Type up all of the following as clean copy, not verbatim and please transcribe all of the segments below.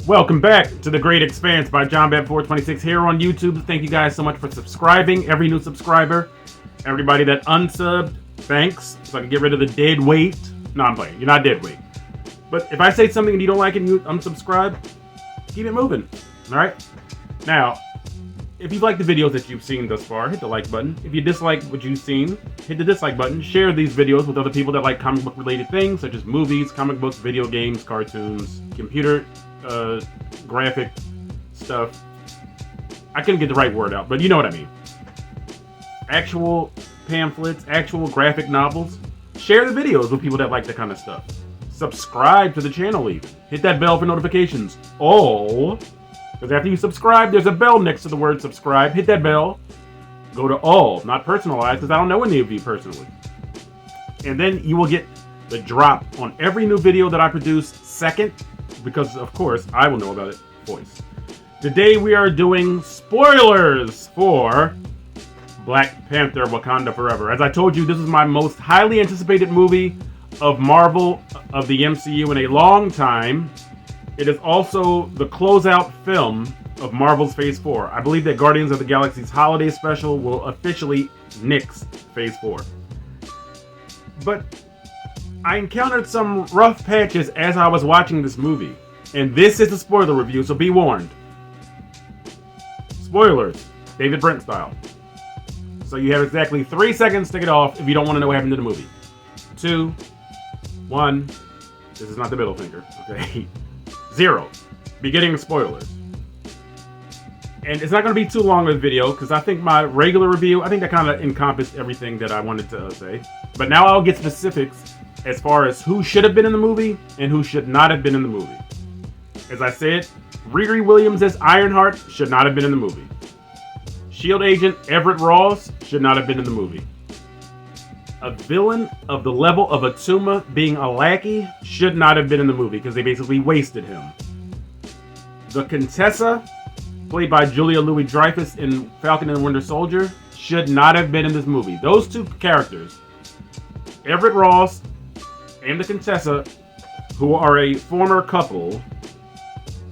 Welcome back to The Great Expanse by JohnBat426 here on YouTube. Thank you guys so much for subscribing. Every new subscriber, everybody that unsubbed, thanks. So I can get rid of the dead weight. No, I'm playing. You're not dead weight. But if I say something and you don't like it and you unsubscribe, keep it moving. Alright? Now, if you've liked the videos that you've seen thus far, hit the like button. If you dislike what you've seen, hit the dislike button. Share these videos with other people that like comic book related things, such as movies, comic books, video games, cartoons, computer, graphic stuff. I couldn't get the right word out, but you know what I mean. Actual pamphlets, actual graphic novels. Share the videos with people that like that kind of stuff. Subscribe to the channel even. Hit that bell for notifications. All. Because after you subscribe, there's a bell next to the word subscribe. Hit that bell. Go to all, not personalized, because I don't know any of you personally. And then you will get the drop on every new video that I produce second, because of course I will know about it voice. Today we are doing spoilers for Black Panther Wakanda Forever. As I told you, this is my most highly anticipated movie of Marvel, of the MCU in a long time. It is also the closeout film of Marvel's Phase 4. I believe that Guardians of the Galaxy's holiday special will officially nix Phase 4. But I encountered some rough patches as I was watching this movie. And this is a spoiler review, so be warned. Spoilers, David Brent style. So you have exactly 3 seconds to get off if you don't want to know what happened to the movie. 2, 1, this is not the middle finger, okay? 0, beginning spoilers. And it's not going to be too long of a video, because I think my regular review, I think that kind of encompassed everything that I wanted to say. But now I'll get specifics as far as who should have been in the movie and who should not have been in the movie. As I said, Riri Williams as Ironheart should not have been in the movie. S.H.I.E.L.D. agent Everett Ross should not have been in the movie. A villain of the level of Atuma being a lackey should not have been in the movie because they basically wasted him. The Contessa, played by Julia Louis-Dreyfus in Falcon and the Winter Soldier, should not have been in this movie. Those two characters, Everett Ross and the Contessa, who are a former couple,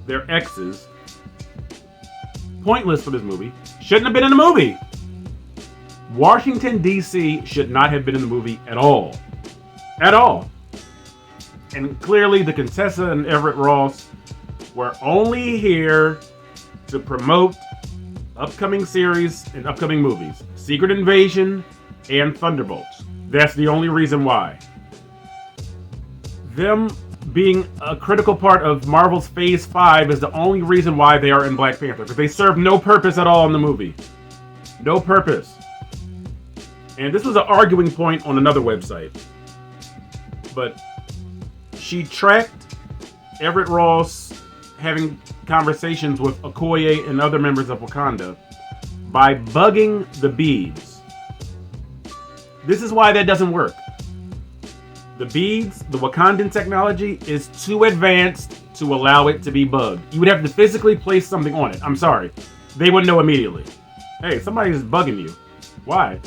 their exes, pointless for this movie, shouldn't have been in the movie. Washington, D.C. should not have been in the movie at all. At all. And clearly the Contessa and Everett Ross were only here to promote upcoming series and upcoming movies. Secret Invasion and Thunderbolts. That's the only reason why. Them being a critical part of Marvel's Phase 5 is the only reason why they are in Black Panther. Because they serve no purpose at all in the movie. No purpose. And this was an arguing point on another website. But she tracked Everett Ross having conversations with Okoye and other members of Wakanda by bugging the beads. This is why that doesn't work. The beads, the Wakandan technology, is too advanced to allow it to be bugged. You would have to physically place something on it. I'm sorry. They wouldn't know immediately. Hey, somebody's bugging you. Why?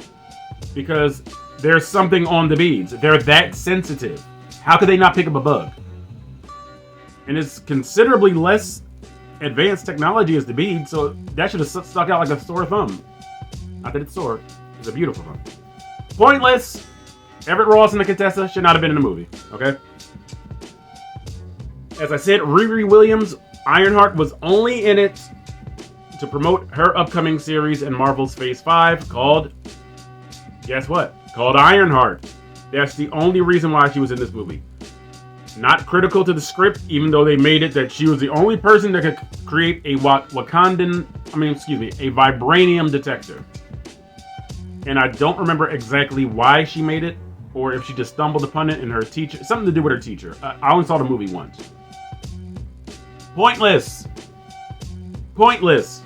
Because there's something on the beads. They're that sensitive. How could they not pick up a bug? And it's considerably less advanced technology as the beads, so that should have stuck out like a sore thumb. Not that it's sore. It's a beautiful thumb. Pointless. Everett Ross and the Contessa should not have been in the movie. Okay? As I said, Riri Williams, Ironheart, was only in it to promote her upcoming series in Marvel's Phase 5 called, guess what? Called Ironheart. That's the only reason why she was in this movie. Not critical to the script, even though they made it that she was the only person that could create a a vibranium detector. And I don't remember exactly why she made it, or if she just stumbled upon it in her teacher. Something to do with her teacher. I only saw the movie once. Pointless. Pointless.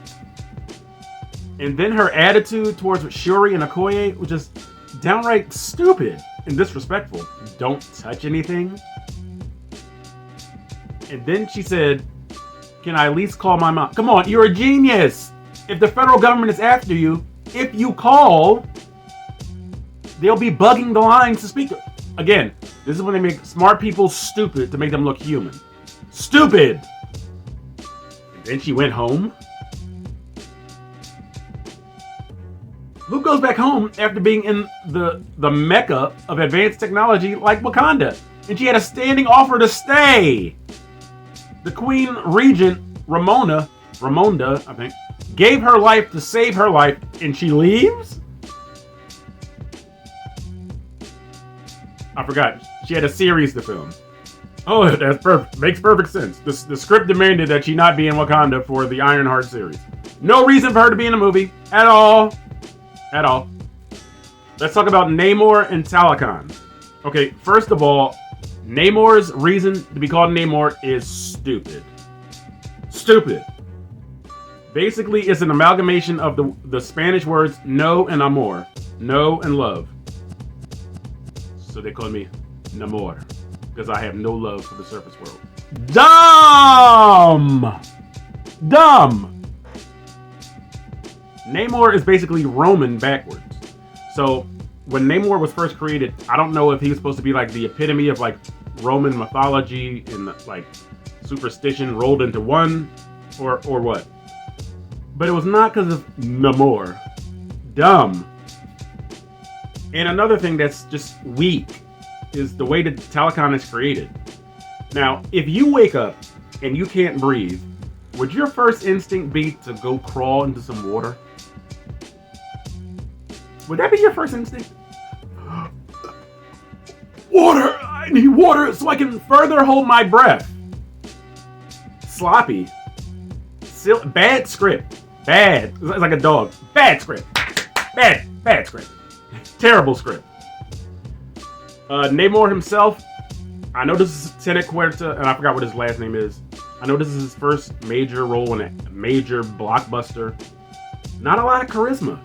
And then her attitude towards Shuri and Okoye was just downright stupid and disrespectful. Don't touch anything. And then she said, can I at least call my mom? Come on, you're a genius. If the federal government is after you, if you call, they'll be bugging the lines to speak. Again, this is when they make smart people stupid to make them look human. Stupid! Then she went home? Who goes back home after being in the mecca of advanced technology like Wakanda? And she had a standing offer to stay. The Queen Regent, Ramonda, I think, gave her life to save her life, and she leaves? I forgot. She had a series to film. Oh, that's perfect. Makes perfect sense. The script demanded that she not be in Wakanda for the Ironheart series. No reason for her to be in the movie at all. At all. Let's talk about Namor and Talokan. Okay, first of all, Namor's reason to be called Namor is stupid. Stupid. Basically, it's an amalgamation of the Spanish words no and amor. No and love. So they call me Namor. Because I have no love for the surface world. Dumb! Dumb! Namor is basically Roman backwards. So, when Namor was first created, I don't know if he was supposed to be like the epitome of like Roman mythology and like superstition rolled into one, or what. But it was not because of Namor. Dumb. And another thing that's just weak is the way that Talokan is created. Now, if you wake up and you can't breathe, would your first instinct be to go crawl into some water? Would that be your first instinct? Water! I need water so I can further hold my breath. Sloppy. Bad script. Bad. It's like a dog. Bad script. Bad script. Terrible script. Namor himself, I know this is Tenoch Huerta, and I forgot what his last name is. I know this is his first major role in a major blockbuster. Not a lot of charisma.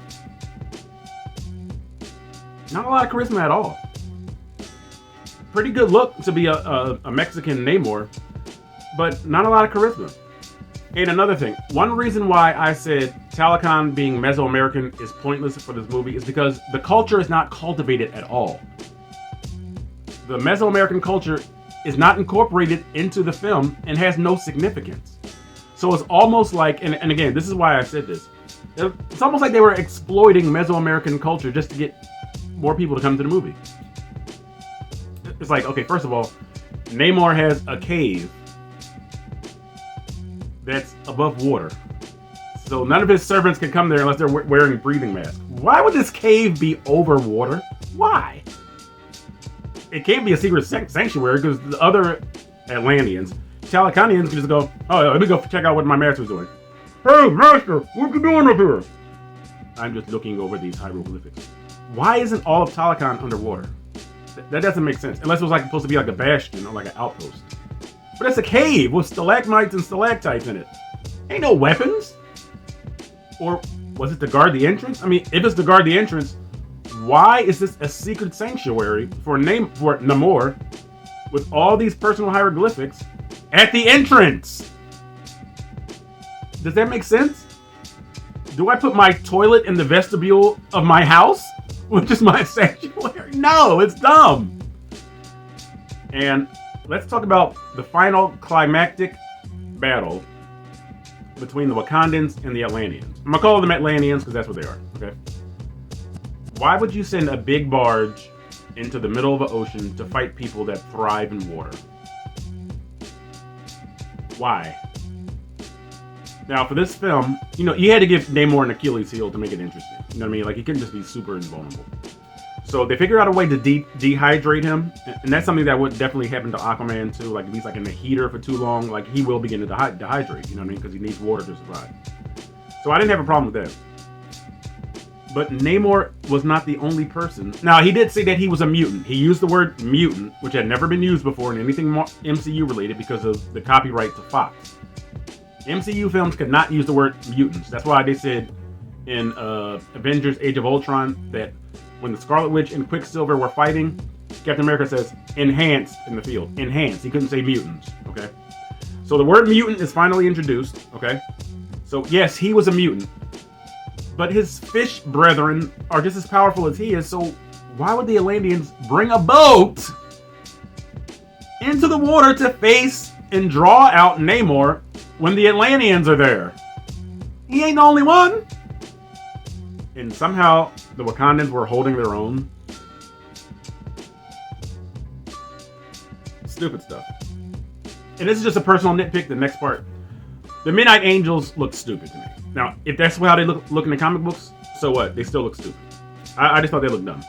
Not a lot of charisma at all. Pretty good look to be a Mexican Namor, but not a lot of charisma. And another thing, one reason why I said Talokan being Mesoamerican is pointless for this movie is because the culture is not cultivated at all. The Mesoamerican culture is not incorporated into the film and has no significance. So it's almost like, and again, this is why I said this. It's almost like they were exploiting Mesoamerican culture just to get more people to come to the movie. It's like, okay, first of all, Namor has a cave that's above water. So none of his servants can come there unless they're wearing breathing masks. Why would this cave be over water? Why? It can't be a secret sanctuary because the other Atlanteans, Talokanians, can just go, oh, let me go check out what my master's doing. Hey, master, what you doing up here? I'm just looking over these hieroglyphics. Why isn't all of Talokan underwater? That doesn't make sense. Unless it was like supposed to be like a bastion or like an outpost. But it's a cave with stalagmites and stalactites in it. Ain't no weapons. Or was it to guard the entrance? I mean, if it's to guard the entrance, why is this a secret sanctuary for Namor with all these personal hieroglyphics at the entrance? Does that make sense? Do I put my toilet in the vestibule of my house, which is my sanctuary? No, it's dumb. And let's talk about the final climactic battle between the Wakandans and the Atlanteans. I'm gonna call them Atlanteans because that's what they are, okay? Why would you send a big barge into the middle of an ocean to fight people that thrive in water? Why? Now, for this film, you had to give Namor an Achilles heel to make it interesting. You know what I mean? Like, he couldn't just be super invulnerable. So they figured out a way to dehydrate him, and that's something that would definitely happen to Aquaman too. Like, if he's like in the heater for too long, like he will begin to dehydrate. You know what I mean? Because he needs water to survive. So I didn't have a problem with that. But Namor was not the only person. Now, he did say that he was a mutant. He used the word mutant, which had never been used before in anything MCU related because of the copyright to Fox. MCU films could not use the word mutants. That's why they said in Avengers Age of Ultron that when the Scarlet Witch and Quicksilver were fighting, Captain America says enhanced in the field. Enhanced. He couldn't say mutants. Okay. So the word mutant is finally introduced. Okay. So yes, he was a mutant. But his fish brethren are just as powerful as he is, so why would the Atlanteans bring a boat into the water to face and draw out Namor when the Atlanteans are there. He ain't the only one. And somehow the Wakandans were holding their own. Stupid stuff. And this is just a personal nitpick. The next part. The Midnight Angels look stupid to me. Now, if that's how they look in the comic books, so what? They still look stupid. I just thought they looked dumb.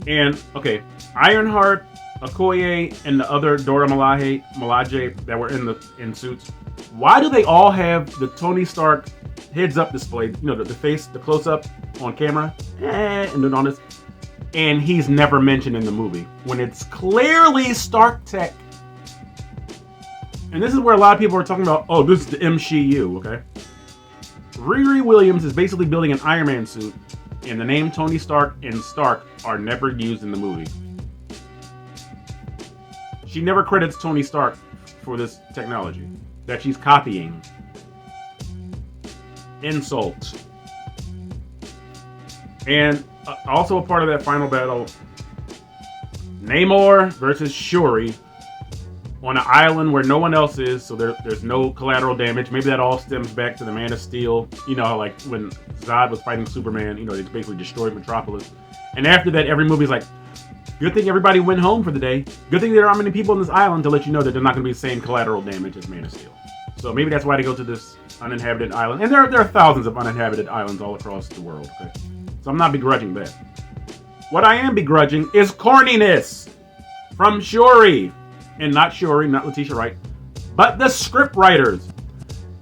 And, okay, Ironheart, Okoye, and the other Dora Milaje that were in suits, why do they all have the Tony Stark heads-up display, you know, the face, the close-up on camera, and then on this, and he's never mentioned in the movie, when it's clearly Stark Tech. And this is where a lot of people are talking about, oh, this is the MCU, okay? Riri Williams is basically building an Iron Man suit, and the name Tony Stark and Stark are never used in the movie. She never credits Tony Stark for this technology that she's copying. Insult. And also a part of that final battle, Namor versus Shuri on an island where no one else is, so there's no collateral damage. Maybe that all stems back to the Man of Steel. You know, like when Zod was fighting Superman, you know, they basically destroyed Metropolis. And after that, every movie's like, good thing everybody went home for the day. Good thing there aren't many people on this island to let you know that they're not going to be the same collateral damage as Man of Steel. So maybe that's why they go to this uninhabited island. And there are thousands of uninhabited islands all across the world, okay? So I'm not begrudging that. What I am begrudging is corniness from Shuri. And not Shuri, not Letitia Wright, but the script writers.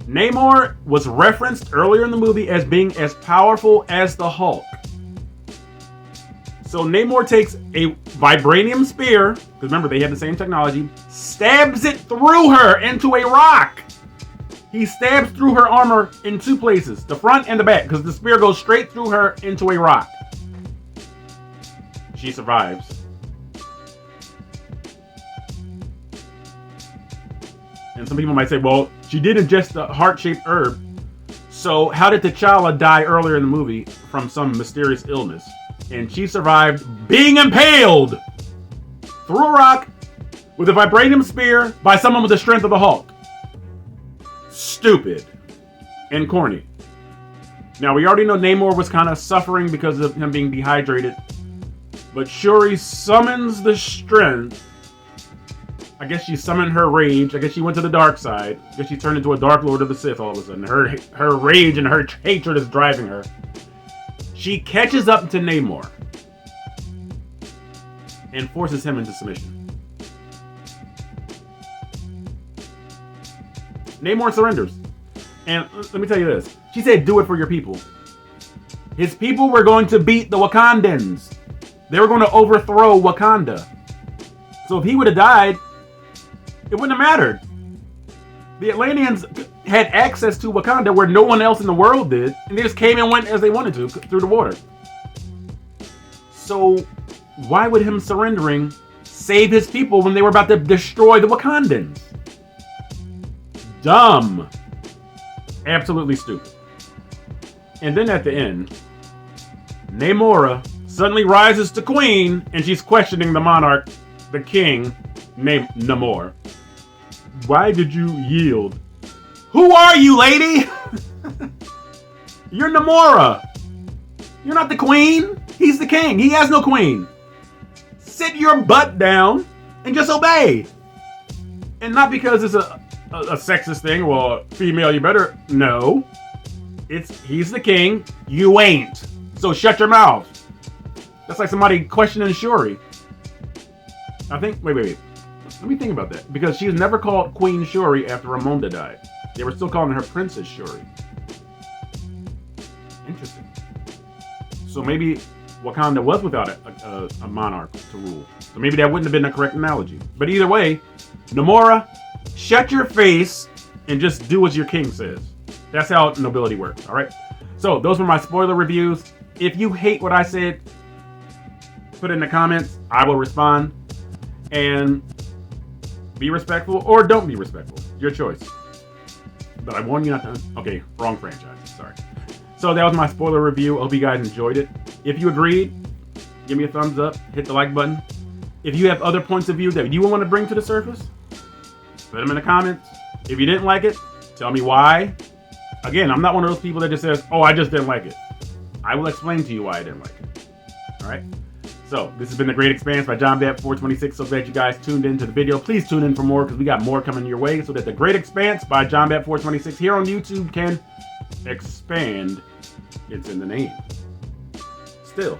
Namor was referenced earlier in the movie as being as powerful as the Hulk. So Namor takes a vibranium spear, because remember they have the same technology, stabs it through her into a rock. He stabs through her armor in two places, the front and the back, because the spear goes straight through her into a rock. She survives. And some people might say, well, she did ingest the heart-shaped herb. So how did T'Challa die earlier in the movie from some mysterious illness? And she survived being impaled through a rock with a vibranium spear by someone with the strength of the Hulk. Stupid and corny. Now, we already know Namor was kind of suffering because of him being dehydrated. But Shuri summons the strength. I guess she summoned her rage. I guess she went to the dark side. I guess she turned into a Dark Lord of the Sith all of a sudden. Her rage and her hatred is driving her. She catches up to Namor and forces him into submission. Namor surrenders. And let me tell you this. She said, do it for your people. His people were going to beat the Wakandans. They were going to overthrow Wakanda. So if he would have died, it wouldn't have mattered. The Atlanteans had access to Wakanda where no one else in the world did, and they just came and went as they wanted to through the water. So why would him surrendering save his people when they were about to destroy the Wakandans? Dumb. Absolutely stupid. And then at the end, Namora suddenly rises to queen, and she's questioning the monarch, the king, named Namor. Why did you yield? Who are you, lady? You're Namora. You're not the queen. He's the king. He has no queen. Sit your butt down and just obey. And not because it's a sexist thing. Well, female, you better. No. He's the king. You ain't. So shut your mouth. That's like somebody questioning Shuri. I think. Wait. Let me think about that. Because she was never called Queen Shuri after Ramonda died. They were still calling her Princess Shuri. Interesting. So maybe Wakanda was without a monarch to rule. So maybe that wouldn't have been a correct analogy. But either way, Namora, shut your face and just do as your king says. That's how nobility works, all right? So those were my spoiler reviews. If you hate what I said, put it in the comments. I will respond. And be respectful or don't be respectful. Your choice. But I warn you not to. Okay, wrong franchise. Sorry. So that was my spoiler review. I hope you guys enjoyed it. If you agreed, give me a thumbs up. Hit the like button. If you have other points of view that you want to bring to the surface, put them in the comments. If you didn't like it, Tell me why. Again, I'm not one of those people that just says, oh, I just didn't like it. I will explain to you why I didn't like it. All right? So, this has been The Great Expanse by JohnBat426. So glad you guys tuned into the video. Please tune in for more because we got more coming your way so that The Great Expanse by JohnBat426 here on YouTube can expand. It's in the name. Still.